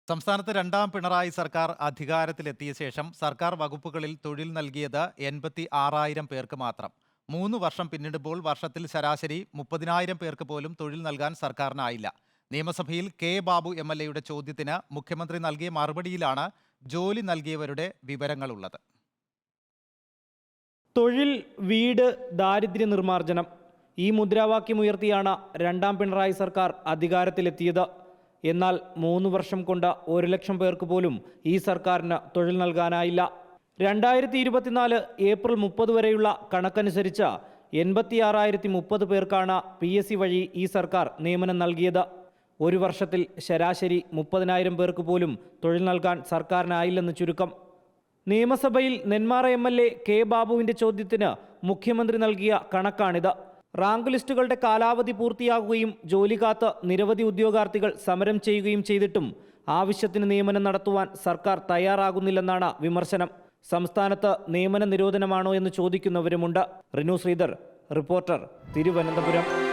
സംസ്ഥാനത്ത് രണ്ടാം പിണറായി സർക്കാർ അധികാരത്തിലെത്തിയ ശേഷം സർക്കാർ വകുപ്പുകളിൽ തൊഴിൽ നൽകിയത് 86,000 പേർക്ക് മാത്രം. 3 വർഷം പിന്നിടുമ്പോൾ വർഷത്തിൽ ശരാശരി 30,000 പേർക്ക് പോലും തൊഴിൽ നൽകാൻ സർക്കാരിനായില്ല. നിയമസഭയിൽ കെ ബാബു MLA ചോദ്യത്തിന് മുഖ്യമന്ത്രി നൽകിയ മറുപടിയിലാണ് ജോലി നൽകിയവരുടെ വിവരങ്ങളുള്ളത്. തൊഴിൽ, വീട്, ദാരിദ്ര്യ നിർമ്മാർജ്ജനം ഈ മുദ്രാവാക്യമുയർത്തിയാണ് രണ്ടാം പിണറായി സർക്കാർ അധികാരത്തിലെത്തിയത്. എന്നാൽ 3 വർഷം കൊണ്ട് 1 ലക്ഷം പേർക്ക് പോലും ഈ സർക്കാരിന് തൊഴിൽ നൽകാനായില്ല. 2024 ഏപ്രിൽ 30 വരെയുള്ള കണക്കനുസരിച്ച് 86,030 പേർക്കാണ് PSC വഴി ഈ സർക്കാർ നിയമനം നൽകിയത്. ഒരു വർഷത്തിൽ ശരാശരി 30,000 പേർക്ക് പോലും തൊഴിൽ നൽകാൻ സർക്കാരിനായില്ലെന്ന് ചുരുക്കം. നിയമസഭയിൽ നെന്മാറ MLA കെ ബാബുവിൻ്റെ ചോദ്യത്തിന് മുഖ്യമന്ത്രി നൽകിയ കണക്കാണിത്. റാങ്ക് ലിസ്റ്റുകളുടെ കാലാവധി പൂർത്തിയാകുകയും ജോലി കാത്ത് നിരവധി ഉദ്യോഗാർത്ഥികൾ സമരം ചെയ്യുകയും ചെയ്തിട്ടും ആവശ്യത്തിന് നിയമനം നടത്തുവാൻ സർക്കാർ തയ്യാറാകുന്നില്ലെന്നാണ് വിമർശനം. സംസ്ഥാനത്ത് നിയമന നിരോധനമാണോ എന്ന് ചോദിക്കുന്നവരുമുണ്ട്. റിനു ശ്രീധർ, റിപ്പോർട്ടർ, തിരുവനന്തപുരം.